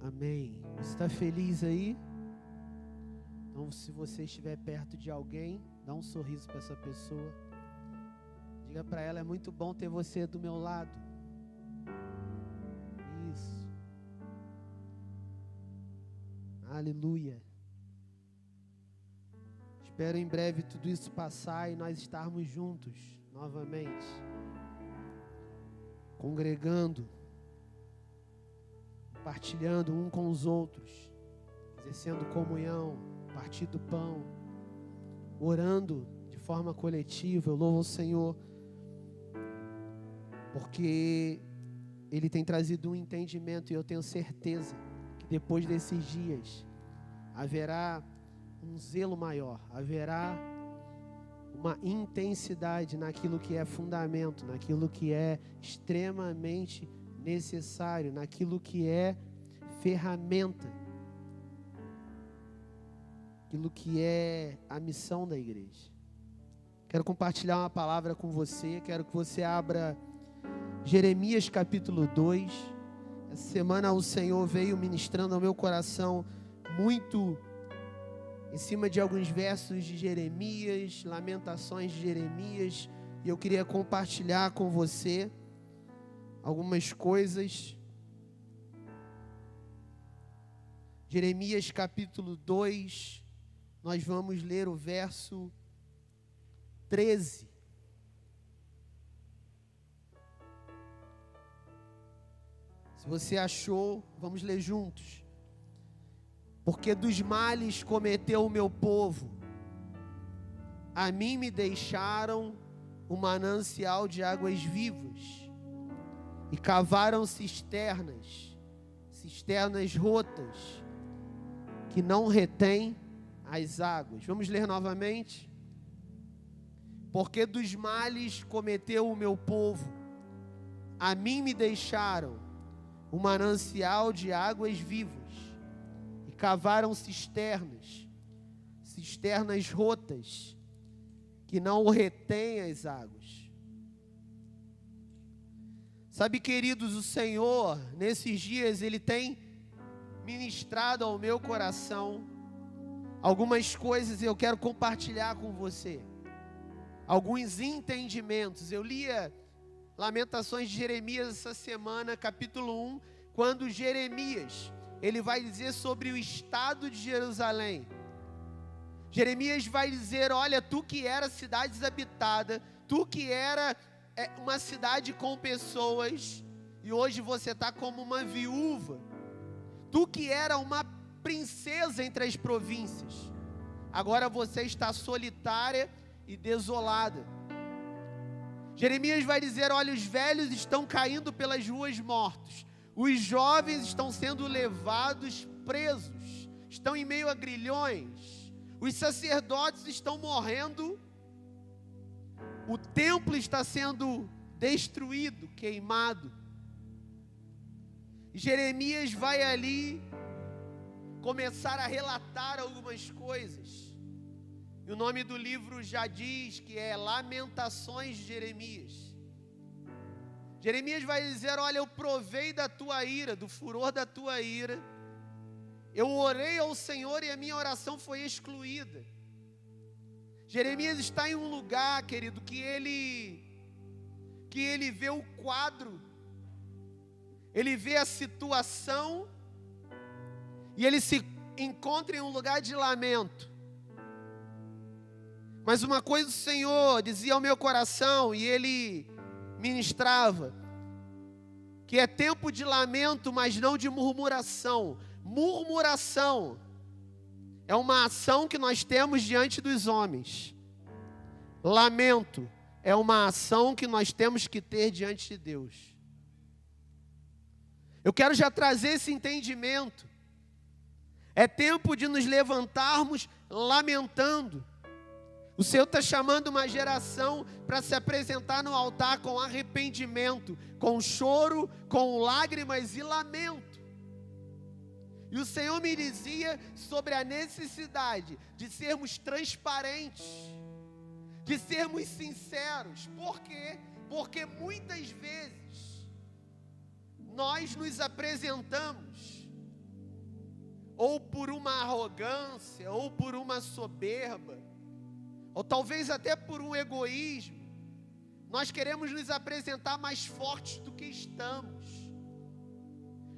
Amém. Você está feliz aí? Então, se você estiver perto de alguém, dá um sorriso para essa pessoa. Diga para ela, é muito bom ter você do meu lado. Isso. Aleluia. Espero em breve tudo isso passar e nós estarmos juntos novamente. Congregando. Compartilhando um com os outros. Exercendo comunhão. Partir do pão. Orando de forma coletiva. Eu louvo o Senhor. Porque Ele tem trazido um entendimento e eu tenho certeza que depois desses dias haverá um zelo maior, haverá uma intensidade naquilo que é fundamento, naquilo que é extremamente necessário, naquilo que é ferramenta, aquilo que é a missão da igreja. Quero compartilhar uma palavra com você, quero que você abra Jeremias capítulo 2. Essa semana o Senhor veio ministrando ao meu coração muito em cima de alguns versos de Jeremias, lamentações de Jeremias, e eu queria compartilhar com você algumas coisas. Jeremias capítulo 2, nós vamos ler o verso 13. Se você achou, vamos ler juntos. Porque dos males cometeu o meu povo, a mim me deixaram um manancial de águas vivas, e cavaram cisternas rotas, que não retêm as águas. Vamos ler novamente. Porque dos males cometeu o meu povo, a mim me deixaram um manancial de águas vivas, cavaram cisternas rotas, que não retêm as águas. Sabe, queridos, o Senhor, nesses dias, Ele tem ministrado ao meu coração algumas coisas e eu quero compartilhar com você. Alguns entendimentos. Eu lia Lamentações de Jeremias essa semana, capítulo 1, quando Jeremias ele vai dizer sobre o estado de Jerusalém. Jeremias vai dizer, olha, tu que era cidade desabitada, tu que era uma cidade com pessoas, e hoje você está como uma viúva. Tu que era uma princesa entre as províncias, agora você está solitária e desolada. Jeremias vai dizer, olha, os velhos estão caindo pelas ruas mortos. Os jovens estão sendo levados presos, estão em meio a grilhões, os sacerdotes estão morrendo, o templo está sendo destruído, queimado. Jeremias vai ali começar a relatar algumas coisas, e o nome do livro já diz que é Lamentações de Jeremias. Jeremias vai dizer, olha, eu provei da tua ira, do furor da tua ira. Eu orei ao Senhor e a minha oração foi excluída. Jeremias está em um lugar, querido, que ele vê o quadro, ele vê a situação e ele se encontra em um lugar de lamento. Mas uma coisa o Senhor dizia ao meu coração e ele ministrava, que é tempo de lamento, mas não de murmuração. Murmuração é uma ação que nós temos diante dos homens. Lamento é uma ação que nós temos que ter diante de Deus. Eu quero já trazer esse entendimento. É tempo de nos levantarmos lamentando. O Senhor está chamando uma geração para se apresentar no altar com arrependimento, com choro, com lágrimas e lamento. E o Senhor me dizia sobre a necessidade de sermos transparentes, de sermos sinceros. Por quê? Porque muitas vezes nós nos apresentamos ou por uma arrogância, ou por uma soberba, ou talvez até por um egoísmo, nós queremos nos apresentar mais fortes do que estamos.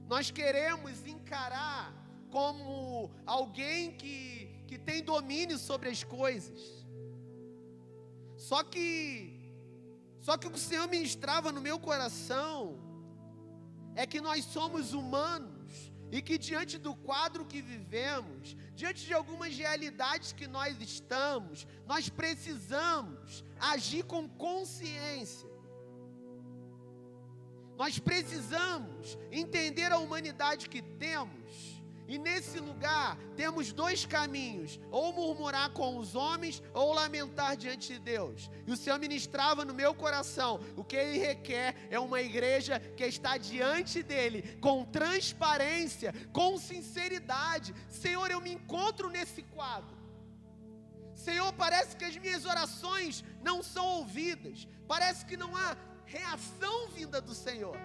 Nós queremos encarar como alguém que tem domínio sobre as coisas. Só que o que o Senhor ministrava no meu coração é que nós somos humanos e que diante do quadro que vivemos, diante de algumas realidades que nós estamos, nós precisamos agir com consciência. Nós precisamos entender a humanidade que temos. E nesse lugar, temos dois caminhos: ou murmurar com os homens, ou lamentar diante de Deus. E o Senhor ministrava no meu coração: o que Ele requer é uma igreja que está diante dEle, com transparência, com sinceridade. Senhor, eu me encontro nesse quadro. Senhor, parece que as minhas orações não são ouvidas. Parece que não há reação vinda do Senhor.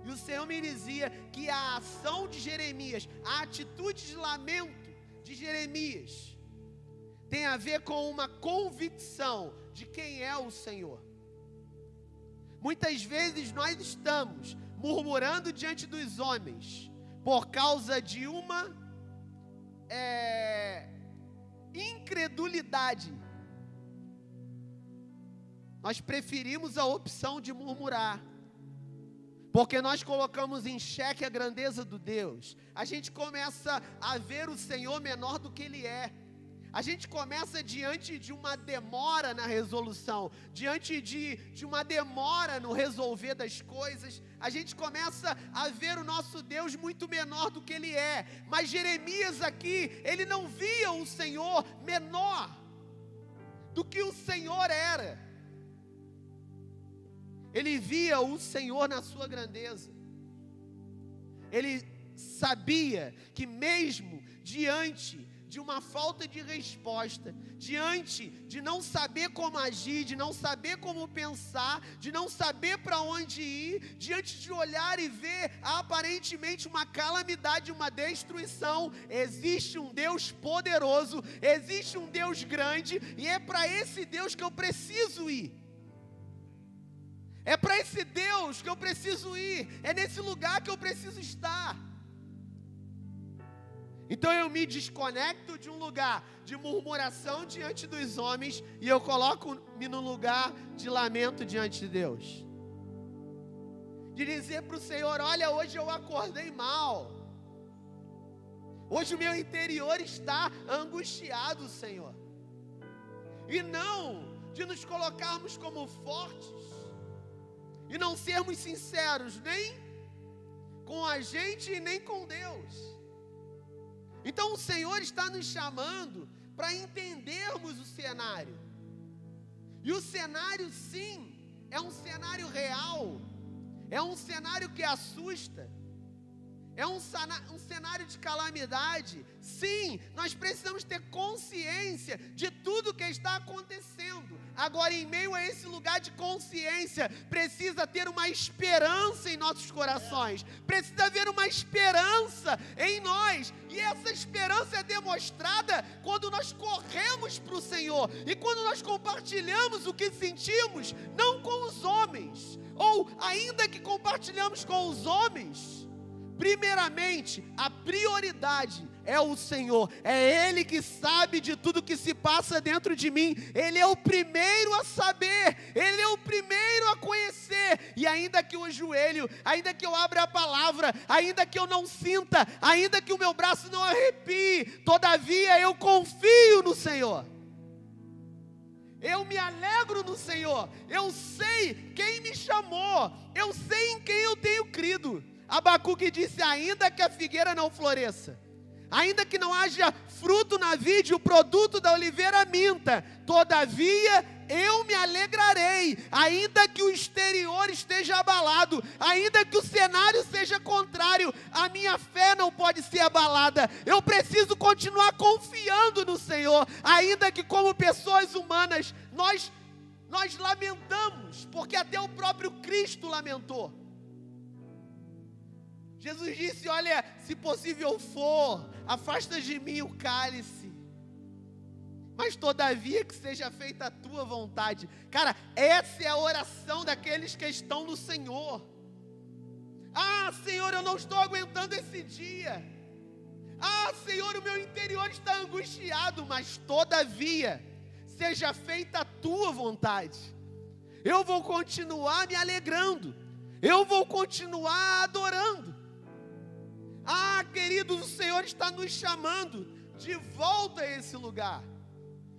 E o Senhor me dizia que a ação de Jeremias, a atitude de lamento de Jeremias, tem a ver com uma convicção de quem é o Senhor. Muitas vezes nós estamos murmurando diante dos homens por causa de uma incredulidade. Nós preferimos a opção de murmurar, porque nós colocamos em xeque a grandeza do Deus. A gente começa a ver o Senhor menor do que Ele é. A gente começa diante de uma demora na resolução, diante de uma demora no resolver das coisas, a gente começa a ver o nosso Deus muito menor do que Ele é. Mas Jeremias aqui, ele não via o Senhor menor do que o Senhor era. Ele via o Senhor na sua grandeza. Ele sabia que mesmo diante de uma falta de resposta, diante de não saber como agir, de não saber como pensar, de não saber para onde ir, diante de olhar e ver aparentemente uma calamidade, uma destruição, existe um Deus poderoso, existe um Deus grande, e é para esse Deus que eu preciso ir. É para esse Deus que eu preciso ir, é nesse lugar que eu preciso estar. Então eu me desconecto de um lugar de murmuração diante dos homens e eu coloco-me num lugar de lamento diante de Deus. De dizer para o Senhor: olha, hoje eu acordei mal. Hoje o meu interior está angustiado, Senhor. E não de nos colocarmos como fortes e não sermos sinceros nem com a gente e nem com Deus. Então o Senhor está nos chamando para entendermos o cenário. E o cenário, sim, é um cenário real, é um cenário que assusta, é um cenário de calamidade. Sim, nós precisamos ter consciência de tudo que está acontecendo. Agora, em meio a esse lugar de consciência, precisa ter uma esperança em nossos corações. Precisa haver uma esperança em nós. E essa esperança é demonstrada quando nós corremos para o Senhor. E quando nós compartilhamos o que sentimos, não com os homens. Ou, ainda que compartilhamos com os homens, primeiramente, a prioridade é o Senhor. É Ele que sabe de tudo que se passa dentro de mim. Ele é o primeiro a saber, Ele é o primeiro a conhecer. E ainda que eu ajoelho, ainda que eu abra a palavra, ainda que eu não sinta, ainda que o meu braço não arrepie, todavia eu confio no Senhor. Eu me alegro no Senhor. Eu sei quem me chamou, eu sei em quem eu tenho crido. Abacuque disse: ainda que a figueira não floresça, ainda que não haja fruto na vide, o produto da oliveira minta, todavia eu me alegrarei, ainda que o exterior esteja abalado, ainda que o cenário seja contrário, a minha fé não pode ser abalada. Eu preciso continuar confiando no Senhor, ainda que como pessoas humanas nós lamentamos, porque até o próprio Cristo lamentou. Jesus disse: olha, se possível for, afasta de mim o cálice, mas todavia que seja feita a tua vontade. Cara, essa é a oração daqueles que estão no Senhor. Ah, Senhor, eu não estou aguentando esse dia. Ah, Senhor, o meu interior está angustiado, mas todavia seja feita a tua vontade. Eu vou continuar me alegrando, eu vou continuar adorando. Ah, queridos, o Senhor está nos chamando de volta a esse lugar.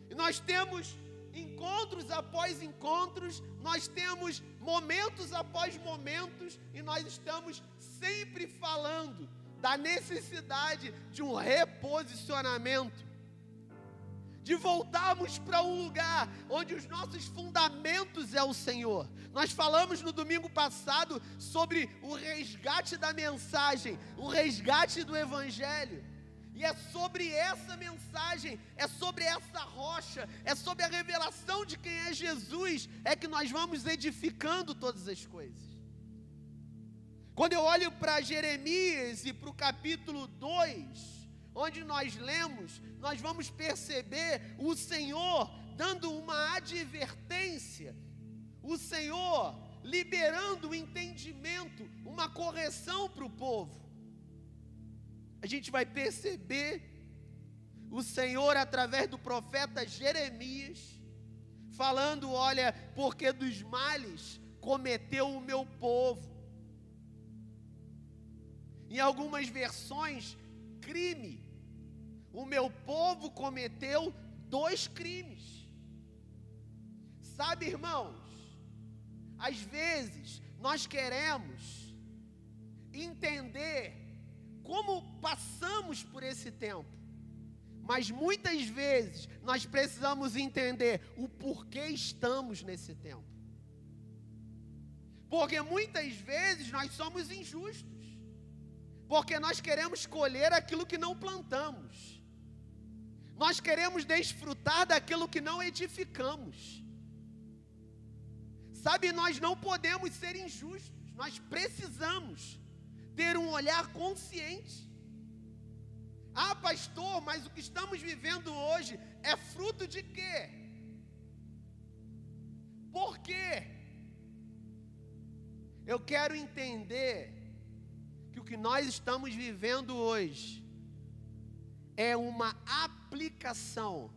E nós temos encontros após encontros, nós temos momentos após momentos, e nós estamos sempre falando da necessidade de um reposicionamento, de voltarmos para um lugar onde os nossos fundamentos é o Senhor. Nós falamos no domingo passado sobre o resgate da mensagem, o resgate do Evangelho. E é sobre essa mensagem, é sobre essa rocha, é sobre a revelação de quem é Jesus, é que nós vamos edificando todas as coisas. Quando eu olho para Jeremias e para o capítulo 2, onde nós lemos, nós vamos perceber o Senhor dando uma advertência, o Senhor liberando o entendimento, uma correção para o povo. A gente vai perceber o Senhor através do profeta Jeremias, falando: olha, porque dos males cometeu o meu povo. Em algumas versões, crime. O meu povo cometeu 2 crimes. Sabe, irmãos, às vezes nós queremos entender como passamos por esse tempo, mas muitas vezes nós precisamos entender o porquê estamos nesse tempo. Porque muitas vezes nós somos injustos, porque nós queremos colher aquilo que não plantamos, nós queremos desfrutar daquilo que não edificamos. Sabe, nós não podemos ser injustos, nós precisamos ter um olhar consciente. Ah, pastor, mas o que estamos vivendo hoje é fruto de quê? Por quê? Eu quero entender que o que nós estamos vivendo hoje é uma aplicação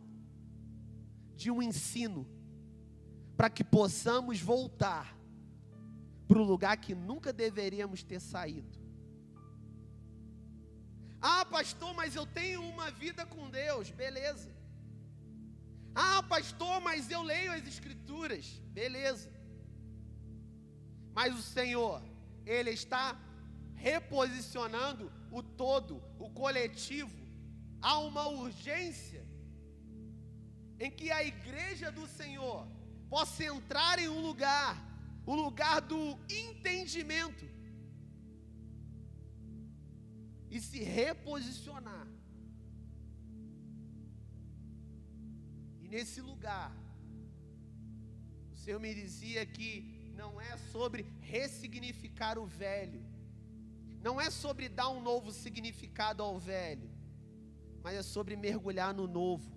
de um ensino para que possamos voltar para o lugar que nunca deveríamos ter saído. Ah, pastor, mas eu tenho uma vida com Deus, beleza. Ah, pastor, mas eu leio as Escrituras, beleza. Mas o Senhor, Ele está reposicionando o todo, o coletivo. Há uma urgência em que a igreja do Senhor possa entrar em um lugar, o lugar do entendimento, e se reposicionar. E nesse lugar, o Senhor me dizia que não é sobre ressignificar o velho, não é sobre dar um novo significado ao velho, mas é sobre mergulhar no novo.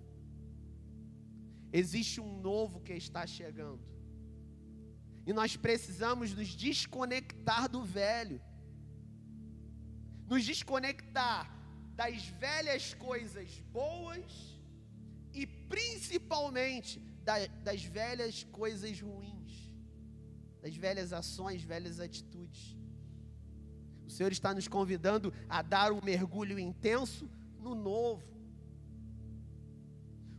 Existe um novo que está chegando, e nós precisamos nos desconectar do velho, nos desconectar das velhas coisas boas e principalmente das velhas coisas ruins, das velhas ações, velhas atitudes. O Senhor está nos convidando a dar um mergulho intenso no novo.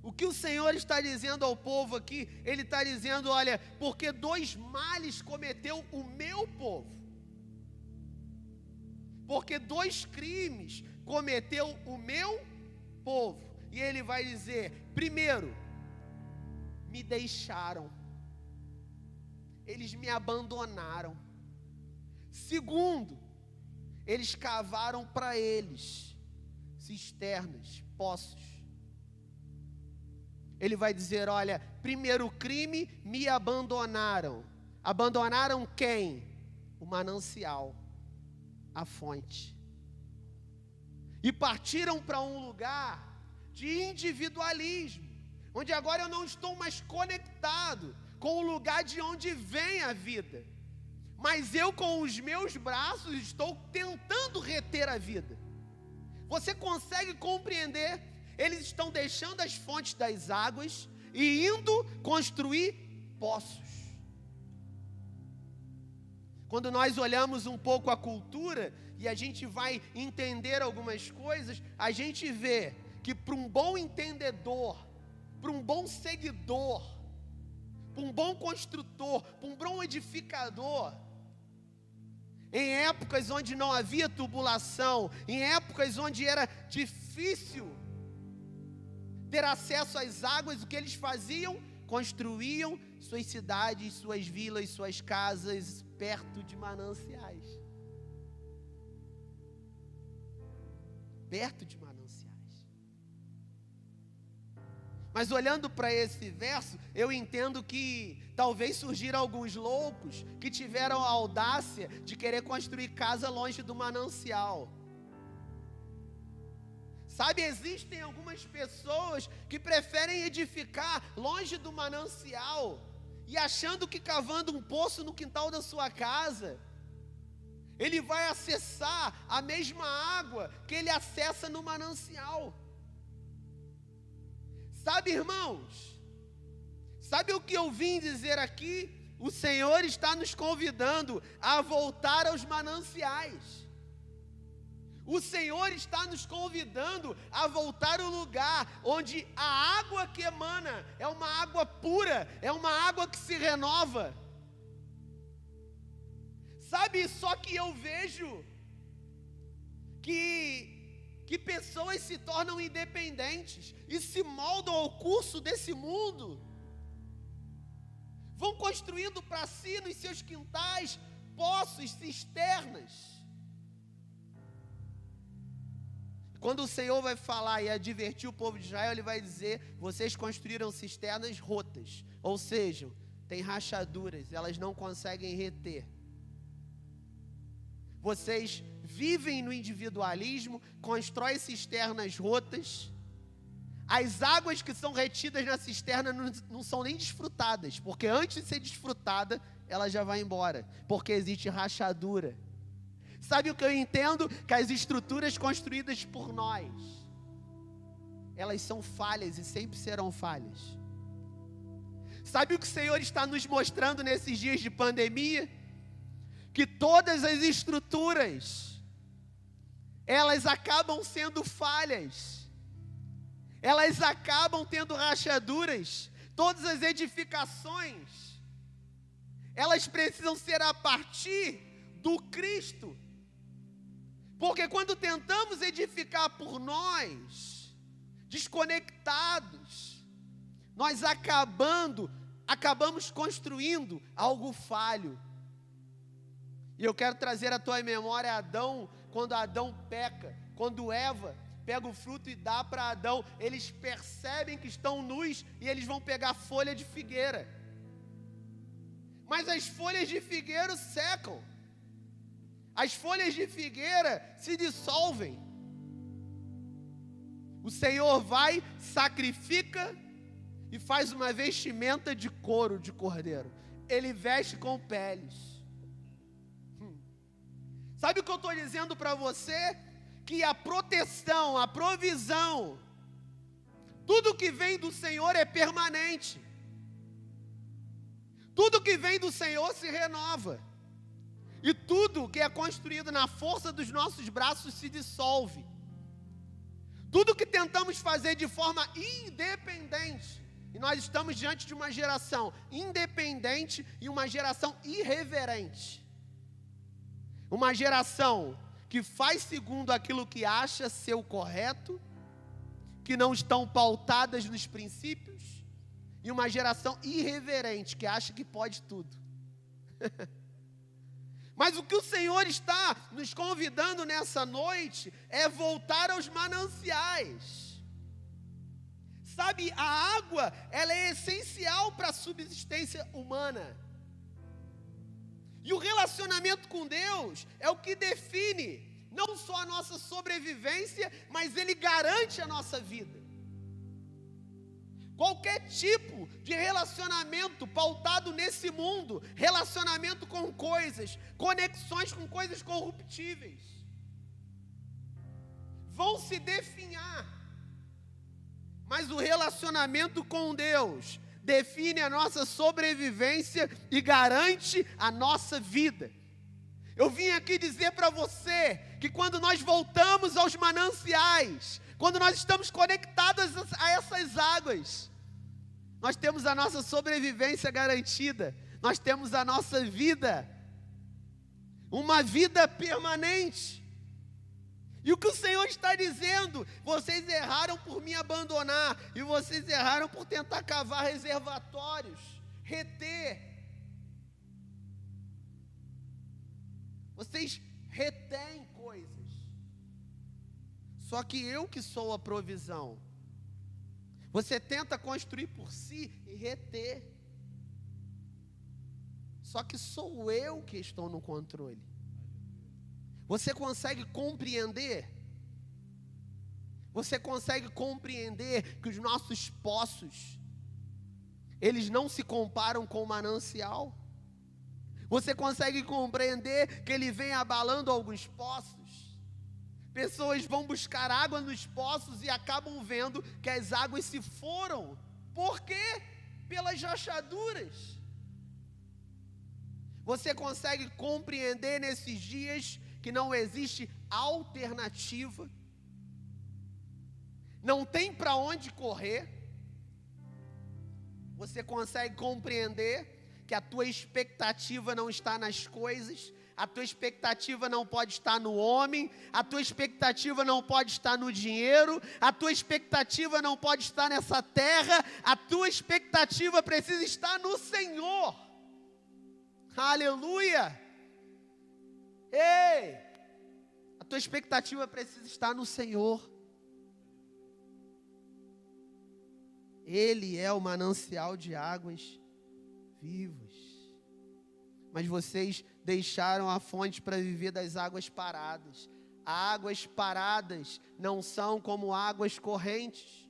O que o Senhor está dizendo ao povo aqui? Ele está dizendo: olha, porque 2 males cometeu o meu povo, porque 2 crimes cometeu o meu povo. E ele vai dizer: primeiro, me deixaram, eles me abandonaram. Segundo, eles cavaram para eles cisternas, poços. Ele vai dizer: olha, primeiro crime, me abandonaram. Abandonaram quem? O manancial. a fonte. E partiram para um lugar de individualismo, onde agora eu não estou mais conectado com o lugar de onde vem a vida, mas eu com os meus braços estou tentando reter a vida. Você consegue compreender? Eles estão deixando as fontes das águas e indo construir poços. Quando nós olhamos um pouco a cultura e a gente vai entender algumas coisas, a gente vê que para um bom entendedor, para um bom seguidor, para um bom construtor, para um bom edificador, em épocas onde não havia tubulação, em épocas onde era difícil ter acesso às águas, o que eles faziam? Construíam suas cidades, suas vilas, suas casas perto de mananciais. Perto de mananciais. Mas olhando para esse verso, eu entendo que talvez surgiram alguns loucos que tiveram a audácia de querer construir casa longe do manancial. Sabe, existem algumas pessoas que preferem edificar longe do manancial e achando que cavando um poço no quintal da sua casa, ele vai acessar a mesma água que ele acessa no manancial. Sabe, irmãos, sabe o que eu vim dizer aqui? O Senhor está nos convidando a voltar aos mananciais. O Senhor está nos convidando a voltar ao lugar onde a água que emana é uma água pura, é uma água que se renova. Sabe, só que eu vejo que pessoas se tornam independentes e se moldam ao curso desse mundo. Vão construindo para si, nos seus quintais, poços, cisternas. Quando o Senhor vai falar e advertir o povo de Israel, Ele vai dizer: vocês construíram cisternas rotas, ou seja, tem rachaduras, elas não conseguem reter. Vocês vivem no individualismo, constroem cisternas rotas. As águas que são retidas na cisterna não são nem desfrutadas, porque antes de ser desfrutada, ela já vai embora, porque existe rachadura. Sabe o que eu entendo? Que as estruturas construídas por nós, elas são falhas e sempre serão falhas. Sabe o que o Senhor está nos mostrando nesses dias de pandemia? Que todas as estruturas, elas acabam sendo falhas, elas acabam tendo rachaduras. Todas as edificações, elas precisam ser a partir do Cristo, porque quando tentamos edificar por nós, desconectados, nós acabamos construindo algo falho. E eu quero trazer à tua memória Adão, quando Adão peca, quando Eva pega o fruto e dá para Adão, eles percebem que estão nus e eles vão pegar folha de figueira. Mas as folhas de figueira secam. As folhas de figueira se dissolvem. O Senhor vai, sacrifica e faz uma vestimenta de couro de cordeiro. Ele veste com peles. Sabe o que eu estou dizendo para você? Que a proteção, a provisão, tudo que vem do Senhor é permanente. Tudo que vem do Senhor se renova. E tudo que é construído na força dos nossos braços se dissolve. Tudo que tentamos fazer de forma independente, e nós estamos diante de uma geração independente e uma geração irreverente. Uma geração que faz segundo aquilo que acha ser o correto, que não estão pautadas nos princípios, e uma geração irreverente que acha que pode tudo. Mas o que o Senhor está nos convidando nessa noite é voltar aos mananciais. Sabe, a água, ela é essencial para a subsistência humana. E o relacionamento relacionamento com Deus é o que define não só a nossa sobrevivência, mas ele garante a nossa vida. Qualquer tipo de relacionamento pautado nesse mundo, relacionamento com coisas, conexões com coisas corruptíveis, vão se definhar. Mas o relacionamento com Deus define a nossa sobrevivência e garante a nossa vida. Eu vim aqui dizer para você que quando nós voltamos aos mananciais, quando nós estamos conectados a essas águas, nós temos a nossa sobrevivência garantida, nós temos a nossa vida, uma vida permanente. E o que o Senhor está dizendo? Vocês erraram por me abandonar, e vocês erraram por tentar cavar reservatórios, reter. Vocês retêm coisas. Só que eu que sou a provisão. Você tenta construir por si e reter. Só que sou eu que estou no controle. Você consegue compreender? Você consegue compreender que os nossos poços, eles não se comparam com o manancial? Você consegue compreender que ele vem abalando alguns poços? Pessoas vão buscar água nos poços e acabam vendo que as águas se foram. Por quê? Pelas rachaduras. Você consegue compreender nesses dias que não existe alternativa? Não tem para onde correr? Você consegue compreender que a tua expectativa não está nas coisas, a tua expectativa não pode estar no homem, a tua expectativa não pode estar no dinheiro, a tua expectativa não pode estar nessa terra, a tua expectativa precisa estar no Senhor. Aleluia! Ei! A tua expectativa precisa estar no Senhor. Ele é o manancial de águas vivos. Mas vocês deixaram a fonte para viver das águas paradas. Águas paradas não são como águas correntes.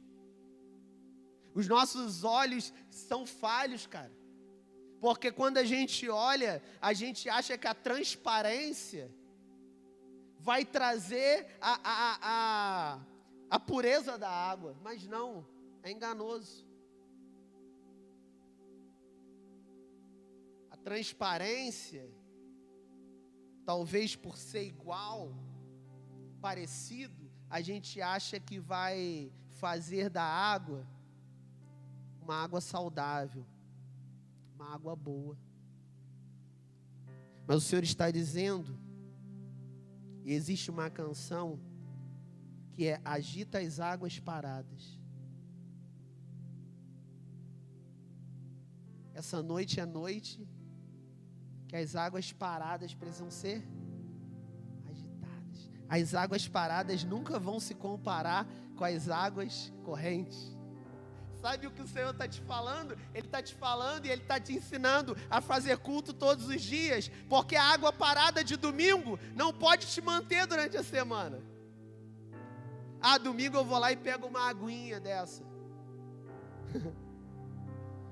Os nossos olhos são falhos, cara. Porque quando a gente olha, a gente acha que a transparência vai trazer a pureza da água. Mas não, é enganoso. Transparência, talvez por ser igual, parecido, a gente acha que vai fazer da água uma água saudável, uma água boa. Mas o Senhor está dizendo, e existe uma canção que é: agita as águas paradas. Essa noite é noite que as águas paradas precisam ser agitadas. As águas paradas nunca vão se comparar com as águas correntes. Sabe o que o Senhor está te falando? Ele está te falando e Ele está te ensinando a fazer culto todos os dias, porque a água parada de domingo não pode te manter durante a semana. Ah, domingo eu vou lá e pego uma aguinha dessa.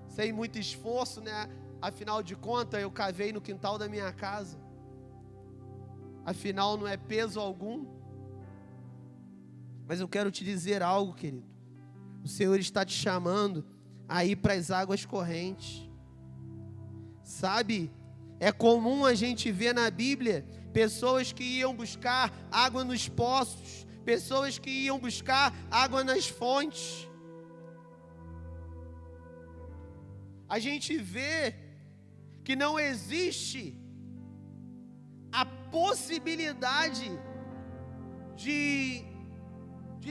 Sem muito esforço, né? Afinal de contas, eu cavei no quintal da minha casa. Afinal, não é peso algum. Mas eu quero te dizer algo, querido. O Senhor está te chamando a ir para as águas correntes. Sabe, é comum a gente ver na Bíblia pessoas que iam buscar água nos poços, pessoas que iam buscar água nas fontes. A gente vê que não existe a possibilidade de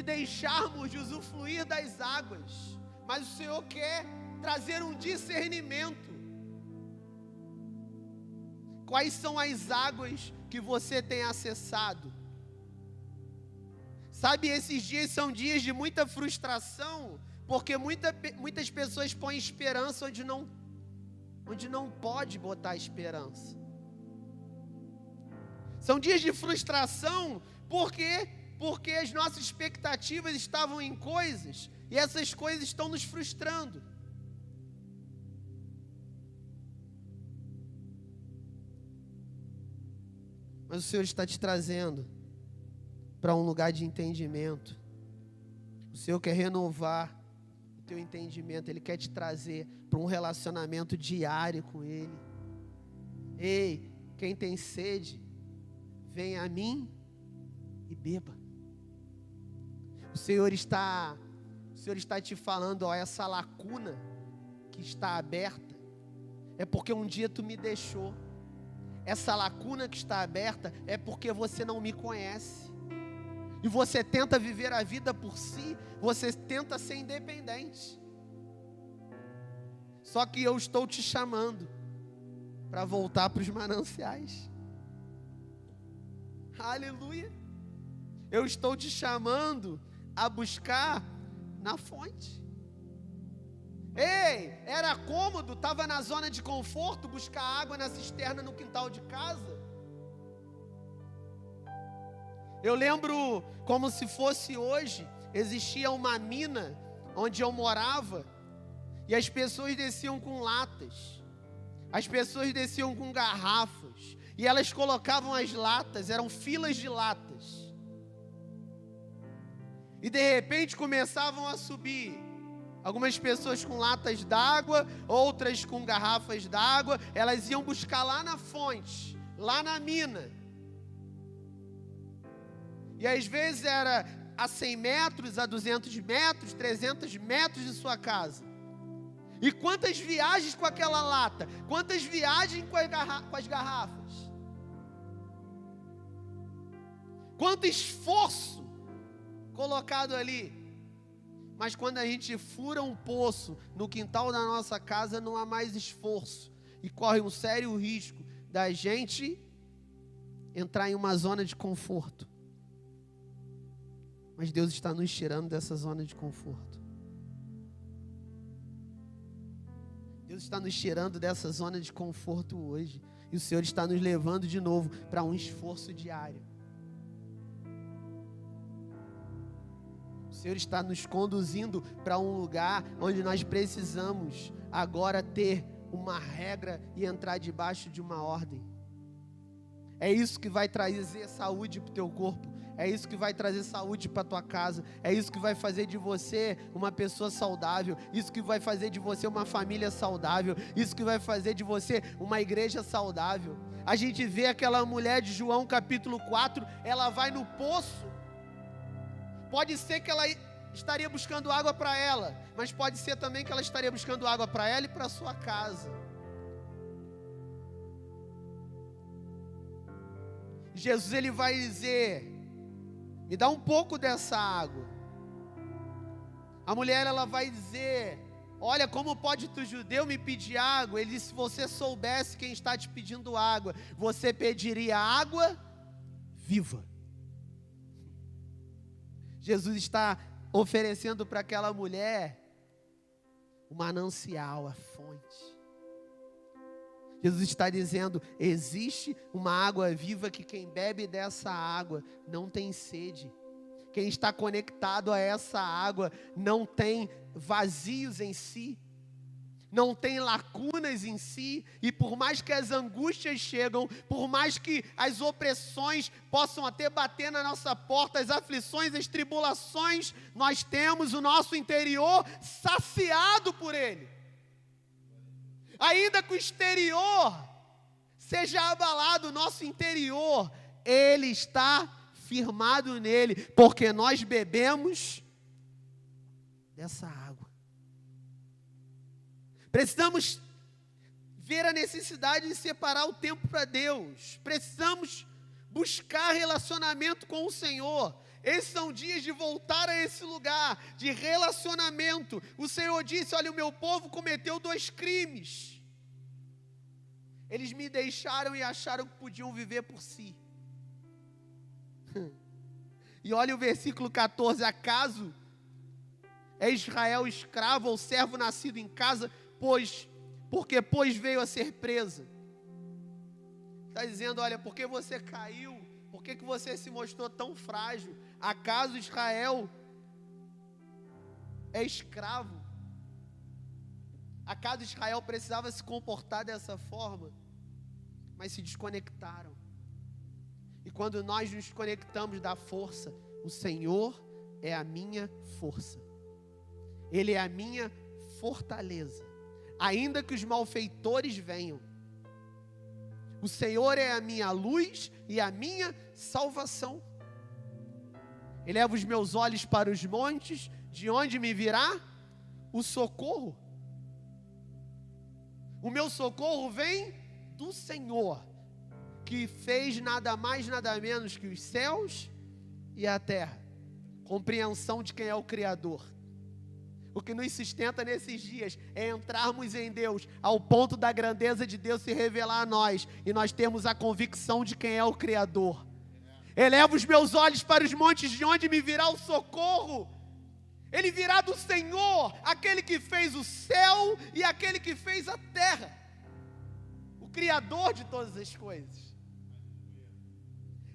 deixarmos de usufruir das águas, mas o Senhor quer trazer um discernimento. Quais são as águas que você tem acessado? Sabe, esses dias são dias de muita frustração, porque muitas pessoas põem esperança onde não pode botar esperança. São dias de frustração, por quê? Porque as nossas expectativas estavam em coisas, e essas coisas estão nos frustrando. Mas o Senhor está te trazendo para um lugar de entendimento. O Senhor quer renovar o teu entendimento. Ele quer te trazer para um relacionamento diário com Ele. Ei, quem tem sede, venha a mim e beba. O Senhor está te falando, ó, essa lacuna que está aberta, é porque um dia tu me deixou. Essa lacuna que está aberta é porque você não me conhece. E você tenta viver a vida por si, você tenta ser independente. Só que eu estou te chamando para voltar para os mananciais. Aleluia. Eu estou te chamando a buscar na fonte. Ei, era cômodo, estava na zona de conforto, buscar água na cisterna no quintal de casa. Eu lembro como se fosse hoje, existia uma mina onde eu morava, e as pessoas desciam com latas, as pessoas desciam com garrafas, e elas colocavam as latas, eram filas de latas, e de repente começavam a subir algumas pessoas com latas d'água, outras com garrafas d'água. Elas iam buscar lá na fonte, lá na mina. E às vezes era a 100 metros, a 200 metros, 300 metros de sua casa. E quantas viagens com aquela lata, quantas viagens com as garrafas. Quanto esforço colocado ali. Mas quando a gente fura um poço no quintal da nossa casa, não há mais esforço. E corre um sério risco da gente entrar em uma zona de conforto. Mas Deus está nos tirando dessa zona de conforto. Deus está nos tirando dessa zona de conforto hoje. E o Senhor está nos levando de novo para um esforço diário. O Senhor está nos conduzindo para um lugar onde nós precisamos agora ter uma regra e entrar debaixo de uma ordem. É isso que vai trazer saúde para o teu corpo. É isso que vai trazer saúde para a tua casa. É isso que vai fazer de você uma pessoa saudável. Isso que vai fazer de você uma família saudável. Isso que vai fazer de você uma igreja saudável. A gente vê aquela mulher de João capítulo 4, ela vai no poço. Pode ser que ela estaria buscando água para ela, mas pode ser também que ela estaria buscando água para ela e para a sua casa. Jesus, ele vai dizer: me dá um pouco dessa água. A mulher, ela vai dizer: olha, como pode tu, judeu, me pedir água? Ele disse: se você soubesse quem está te pedindo água, você pediria água viva. Jesus está oferecendo para aquela mulher o manancial, a fonte. Jesus está dizendo: existe uma água viva que quem bebe dessa água não tem sede. Quem está conectado a essa água não tem vazios em si, não tem lacunas em si, e por mais que as angústias chegam, por mais que as opressões possam até bater na nossa porta, as aflições, as tribulações, nós temos o nosso interior saciado por Ele. Ainda que o exterior seja abalado, o nosso interior, Ele está firmado nele, porque nós bebemos dessa água. Precisamos ver a necessidade de separar o tempo para Deus. Precisamos buscar relacionamento com o Senhor. Esses são dias de voltar a esse lugar de relacionamento. O Senhor disse: olha, o meu povo cometeu 2 crimes. Eles me deixaram e acharam que podiam viver por si. E olha o versículo 14: acaso é Israel escravo ou servo nascido em casa, porque veio a ser presa. está dizendo, olha, por que você caiu? Por que você se mostrou tão frágil? Acaso Israel é escravo? Acaso Israel precisava se comportar dessa forma? Mas se desconectaram. E quando nós nos conectamos da força, o Senhor é a minha força. Ele é a minha fortaleza. Ainda que os malfeitores venham, o Senhor é a minha luz e a minha salvação. Eleva os meus olhos para os montes, de onde me virá o socorro. O meu socorro vem do Senhor, que fez nada mais, nada menos que os céus e a terra. Compreensão de quem é o Criador. O que nos sustenta nesses dias é entrarmos em Deus, ao ponto da grandeza de Deus se revelar a nós, e nós termos a convicção de quem é o Criador. Eleva os meus olhos para os montes, de onde me virá o socorro. Ele virá do Senhor, aquele que fez o céu e aquele que fez a terra, o Criador de todas as coisas.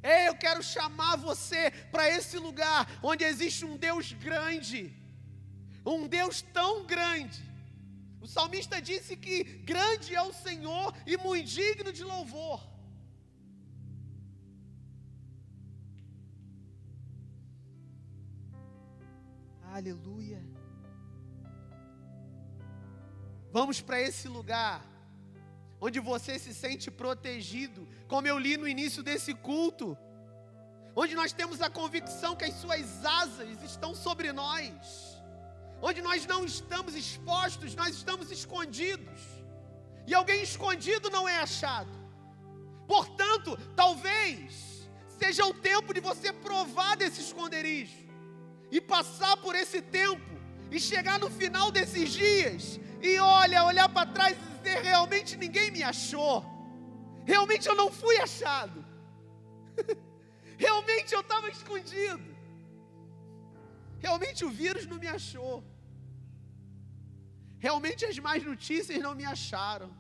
Ei, eu quero chamar você para esse lugar onde existe um Deus grande, um Deus tão grande. O salmista disse que grande é o Senhor e muito digno de louvor. Aleluia. Vamos para esse lugar onde você se sente protegido, como eu li no início desse culto, onde nós temos a convicção que as suas asas estão sobre nós, onde nós não estamos expostos, nós estamos escondidos, e alguém escondido não é achado. Portanto, talvez seja o tempo de você provar desse esconderijo, e passar por esse tempo, e chegar no final desses dias, e olhar para trás e dizer, realmente ninguém me achou, realmente eu não fui achado, realmente eu estava escondido, realmente o vírus não me achou, realmente as más notícias não me acharam,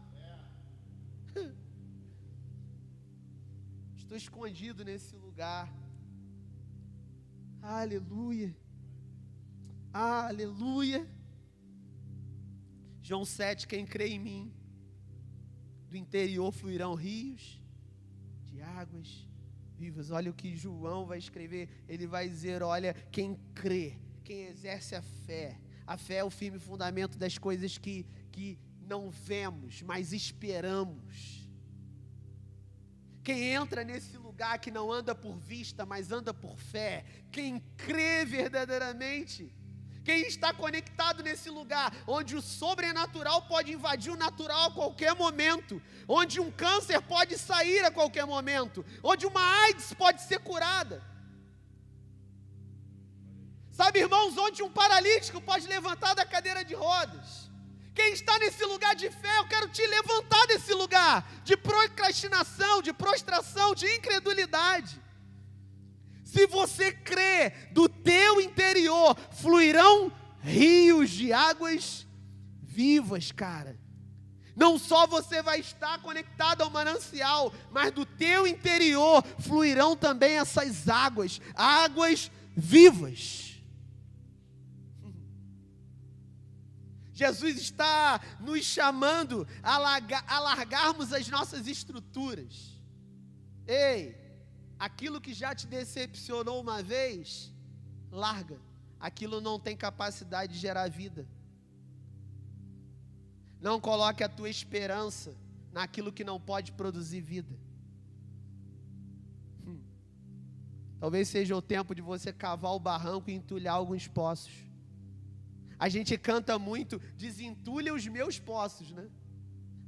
estou escondido nesse lugar. Aleluia, aleluia. João 7, quem crê em mim, do interior fluirão rios de águas vivas. Olha o que João vai escrever, ele vai dizer, olha, quem crê, quem exerce a fé é o firme fundamento das coisas que não vemos, mas esperamos. Quem entra nesse lugar que não anda por vista, mas anda por fé, quem crê verdadeiramente, quem está conectado nesse lugar, onde o sobrenatural pode invadir o natural a qualquer momento, onde um câncer pode sair a qualquer momento, onde uma AIDS pode ser curada. Sabe, irmãos, onde um paralítico pode levantar da cadeira de rodas. Quem está nesse lugar de fé, eu quero te levantar desse lugar de procrastinação, de prostração, de incredulidade. Se você crê, do teu interior fluirão rios de águas vivas, cara. Não só você vai estar conectado ao manancial, mas do teu interior fluirão também essas águas, águas vivas. Jesus está nos chamando a largarmos as nossas estruturas. Ei, aquilo que já te decepcionou uma vez, larga. Aquilo não tem capacidade de gerar vida. Não coloque a tua esperança naquilo que não pode produzir vida. Talvez seja o tempo de você cavar o barranco e entulhar alguns poços. A gente canta muito, desentulha os meus poços, né?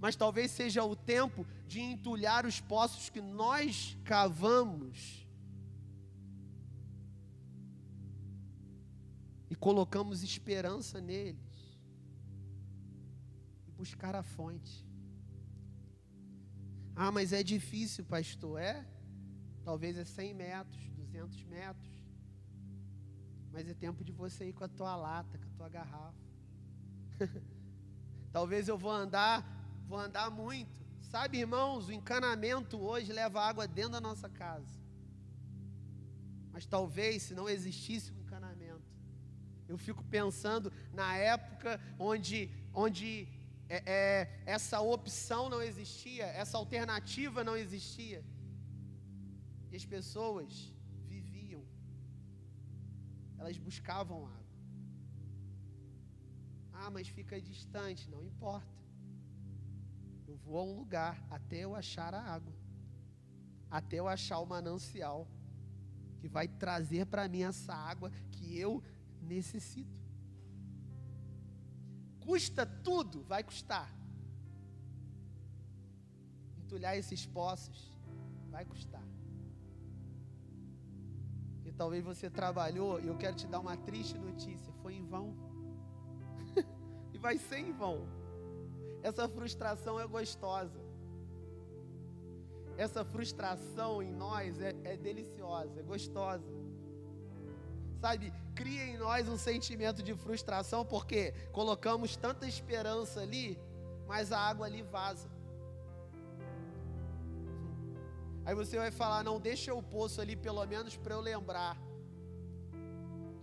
Mas talvez seja o tempo de entulhar os poços que nós cavamos e colocamos esperança neles e buscar a fonte. Ah, mas é difícil, pastor. Talvez é 100 metros, 200 metros. Mas é tempo de você ir com a tua lata, com a tua garrafa. Talvez eu vou andar muito, Sabe, irmãos, o encanamento hoje leva água dentro da nossa casa. Mas talvez, se não existisse o encanamento, eu fico pensando na época onde essa opção não existia, essa alternativa não existia. E as pessoas viviam, elas buscavam água. Ah, mas fica distante, não importa. Eu vou a um lugar até eu achar a água, até eu achar o manancial que vai trazer para mim essa água que eu necessito. Custa tudo, vai custar. Entulhar esses poços vai custar. E talvez você trabalhou, e eu quero te dar uma triste notícia, foi em vão. E vai ser em vão. Essa frustração é gostosa. Essa frustração em nós é deliciosa, é gostosa. Sabe, cria em nós um sentimento de frustração, porque colocamos tanta esperança ali, mas a água ali vaza. Aí você vai falar, não, deixa o poço ali pelo menos para eu lembrar.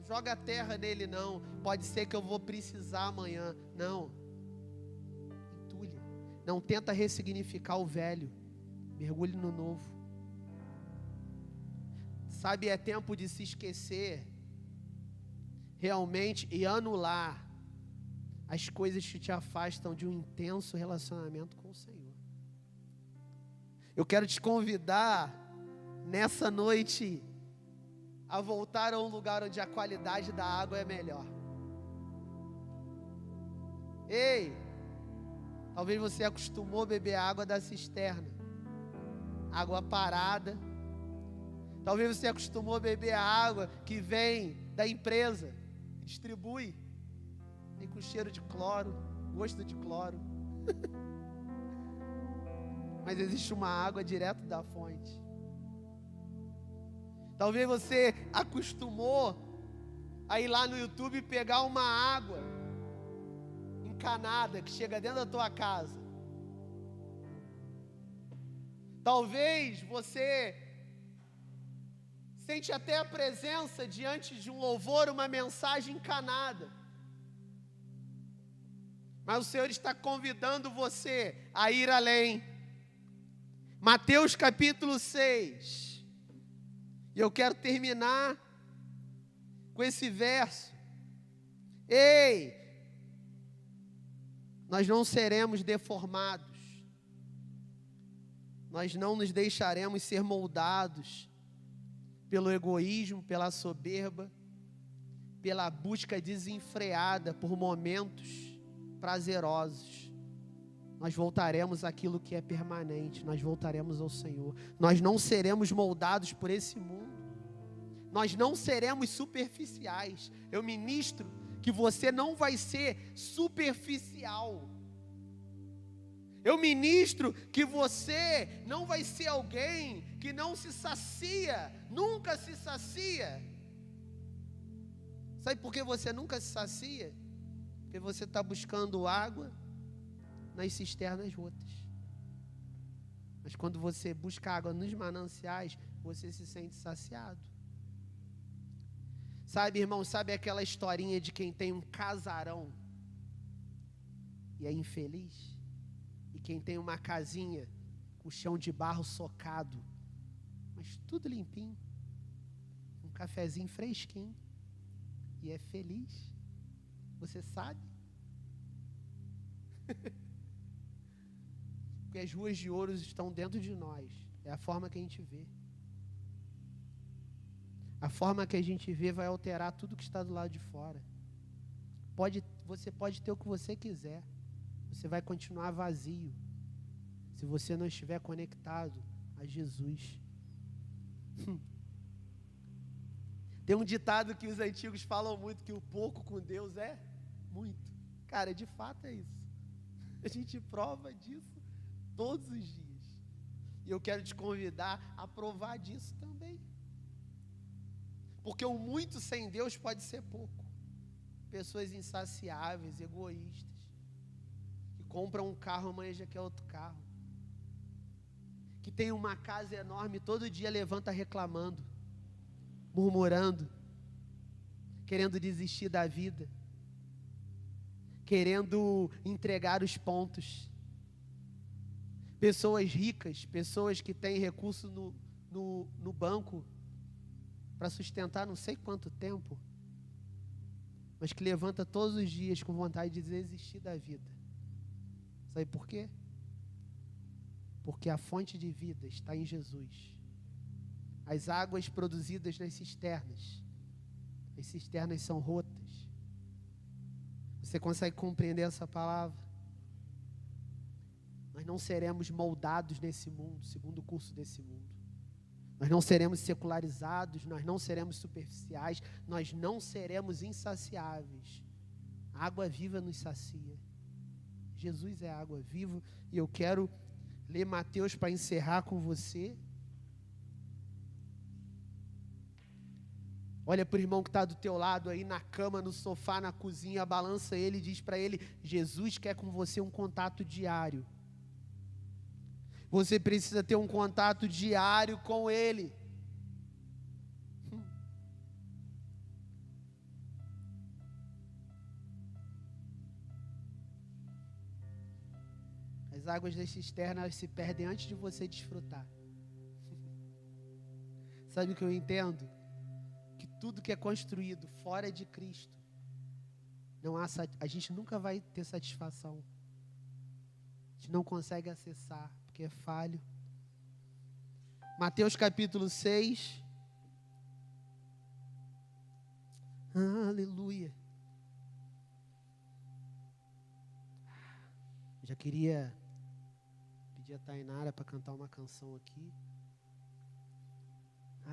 Joga a terra nele não, pode ser que eu vou precisar amanhã. Não. Entulha. Não tenta ressignificar o velho. Mergulhe no novo. Sabe, é tempo de se esquecer realmente e anular as coisas que te afastam de um intenso relacionamento com o Senhor. Eu quero te convidar nessa noite a voltar a um lugar onde a qualidade da água é melhor. Ei, talvez você acostumou a beber água da cisterna, água parada. Talvez você acostumou a beber a água que vem da empresa, que distribui, vem com cheiro de cloro, gosto de cloro. Mas existe uma água direto da fonte. Talvez você acostumou a ir lá no YouTube e pegar uma água encanada que chega dentro da tua casa. Talvez você sente até a presença diante de um louvor, uma mensagem encanada. Mas o Senhor está convidando você a ir além. Mateus capítulo 6. E eu quero terminar com esse verso. Ei, nós não seremos deformados. Nós não nos deixaremos ser moldados pelo egoísmo, pela soberba, pela busca desenfreada por momentos prazerosos. Nós voltaremos àquilo que é permanente, nós voltaremos ao Senhor. Nós não seremos moldados por esse mundo. Nós não seremos superficiais. Eu ministro que você não vai ser superficial. Eu ministro que você não vai ser alguém que não se sacia, nunca se sacia. Sabe por que você nunca se sacia? Porque você está buscando água nas cisternas rotas. Mas quando você busca água nos mananciais, você se sente saciado. Sabe, irmão, sabe aquela historinha de quem tem um casarão e é infeliz? E quem tem uma casinha com chão de barro socado, mas tudo limpinho, um cafezinho fresquinho, e é feliz? Você sabe? Porque as ruas de ouro estão dentro de nós. É a forma que a gente vê. A forma que a gente vê vai alterar tudo que está do lado de fora. Você pode ter o que você quiser. Você vai continuar vazio se você não estiver conectado a Jesus. Tem um ditado que os antigos falam muito, que o pouco com Deus é muito. Cara, de fato é isso. A gente prova disso todos os dias. E eu quero te convidar a provar disso também. Porque o muito sem Deus pode ser pouco. Pessoas insaciáveis, egoístas, que compram um carro, amanhã já quer outro carro. que tem uma casa enorme, todo dia levanta reclamando, murmurando, querendo desistir da vida, querendo entregar os pontos. Pessoas ricas, pessoas que têm recurso no banco para sustentar não sei quanto tempo, mas que levanta todos os dias com vontade de desistir da vida. Sabe por quê? Porque a fonte de vida está em Jesus. As águas produzidas nas cisternas, as cisternas são rotas. Você consegue compreender essa palavra? Nós não seremos moldados nesse mundo, segundo o curso desse mundo. Nós não seremos secularizados, nós não seremos superficiais, nós não seremos insaciáveis. A água viva nos sacia. Jesus é a água viva, e eu quero ler Mateus para encerrar com você. Olha para o irmão que está do teu lado aí, na cama, no sofá, na cozinha, balança ele e diz para ele: Jesus quer com você um contato diário. Você precisa ter um contato diário com Ele. As águas da cisterna, elas se perdem antes de você desfrutar. Sabe o que eu entendo? Que tudo que é construído fora de Cristo, a gente nunca vai ter satisfação. A gente não consegue acessar, porque é falho. Mateus capítulo 6. Aleluia. Já queria pedir a Tainara para cantar uma canção aqui.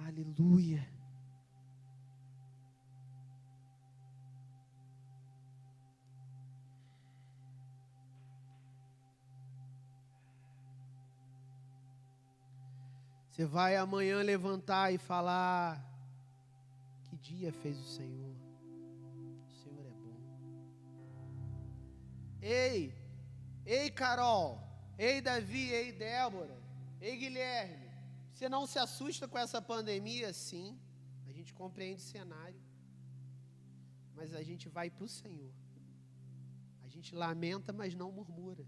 Aleluia. Você vai amanhã levantar e falar: que dia fez o Senhor? O Senhor é bom. Ei Carol, ei Davi, ei Débora, ei Guilherme, você não se assusta com essa pandemia? Sim, a gente compreende o cenário, mas a gente vai para o Senhor. A gente lamenta, mas não murmura.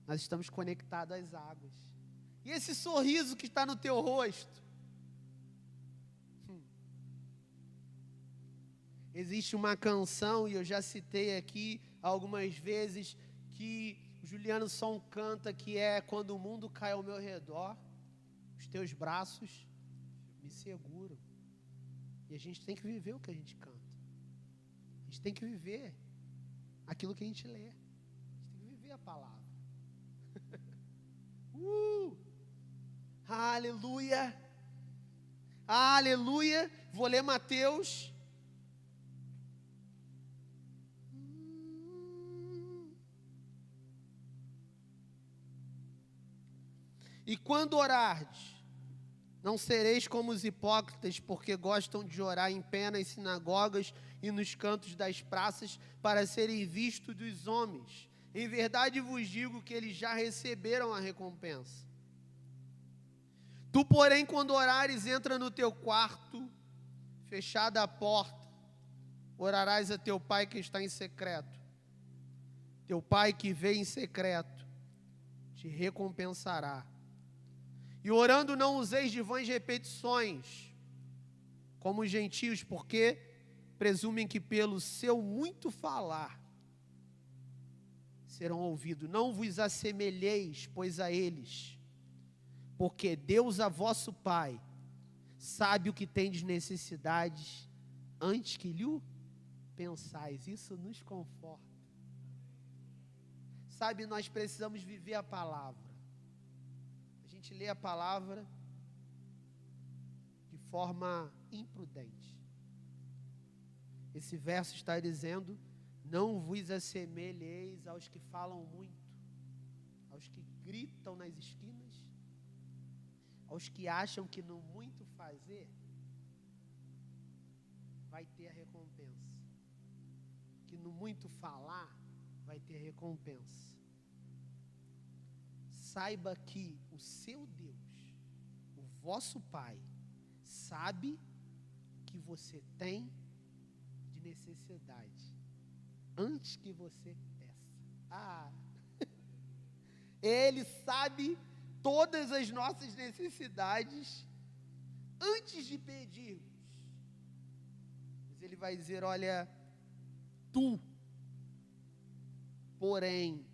Nós estamos conectados às águas. E esse sorriso que está no teu rosto? Existe uma canção, e eu já citei aqui algumas vezes, que o Juliano Som canta, que é: quando o mundo cai ao meu redor, os teus braços me seguram. E a gente tem que viver o que a gente canta. A gente tem que viver aquilo que a gente lê. A gente tem que viver a palavra. Aleluia, aleluia. Vou ler Mateus. E quando orardes, não sereis como os hipócritas, porque gostam de orar em pé nas sinagogas e nos cantos das praças, para serem vistos dos homens. Em verdade vos digo que eles já receberam a recompensa. Tu, porém, quando orares, entra no teu quarto, fechada a porta, orarás a teu Pai que está em secreto. Teu Pai que vê em secreto te recompensará. E orando não useis de vãs repetições, como os gentios, porque presumem que pelo seu muito falar serão ouvidos. Não vos assemelheis, pois, a eles, porque Deus, a vosso Pai, sabe o que tendes necessidades antes que lhe pensais. Isso nos conforta. Sabe, nós precisamos viver a palavra. A gente lê a palavra de forma imprudente. Esse verso está dizendo: não vos assemelheis aos que falam muito, aos que gritam nas esquinas, aos que acham que no muito fazer vai ter a recompensa, que no muito falar vai ter recompensa. saiba que o seu Deus, o vosso Pai, sabe que você tem de necessidade antes que você peça. Ele sabe todas as nossas necessidades antes de pedirmos. Mas Ele vai dizer: olha, tu, porém,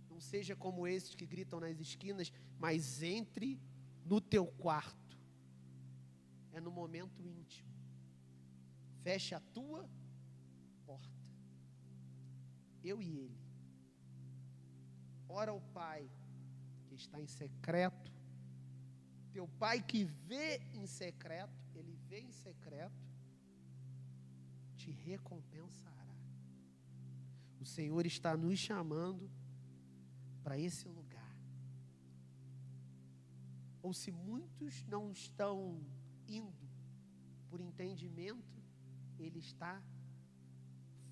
não seja como esses que gritam nas esquinas, mas entre no teu quarto. É no momento íntimo. Feche a tua porta. Eu e ele. Ora ao Pai que está em secreto. Teu Pai que vê em secreto, Ele vê em secreto, te recompensará. O Senhor está nos chamando para esse lugar. Ou se muitos não estão indo por entendimento, Ele está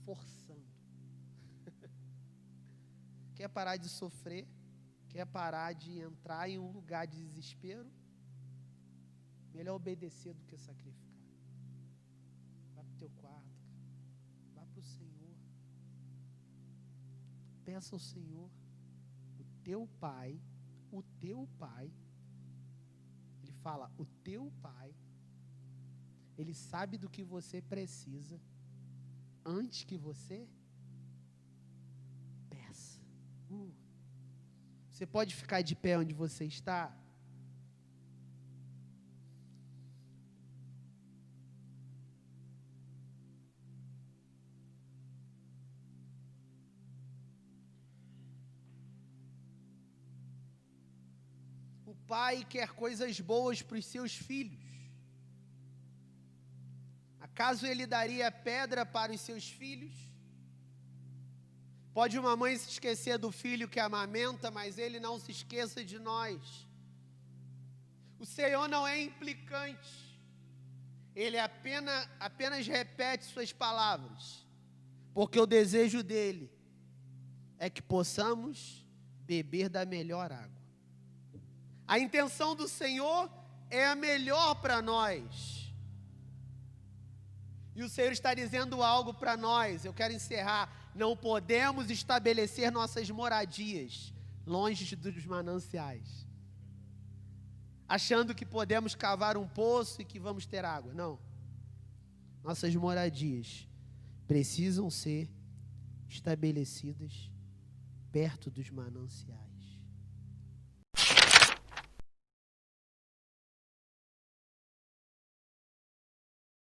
forçando. Quer parar de sofrer? Quer parar de entrar em um lugar de desespero? Melhor obedecer do que sacrificar. Vá para o teu quarto, vá para o Senhor. Peça ao Senhor. O teu Pai, Ele fala, o teu Pai, Ele sabe do que você precisa antes que você peça. Você pode ficar de pé onde você está? O pai quer coisas boas para os seus filhos. Acaso ele daria pedra para os seus filhos? Pode uma mãe se esquecer do filho que amamenta, mas ele não se esqueça de nós. O Senhor não é implicante. Ele apenas repete suas palavras, porque o desejo dele é que possamos beber da melhor água. A intenção do Senhor é a melhor para nós. E o Senhor está dizendo algo para nós. Eu quero encerrar. Não podemos estabelecer nossas moradias longe dos mananciais, achando que podemos cavar um poço e que vamos ter água. Não. Nossas moradias precisam ser estabelecidas perto dos mananciais.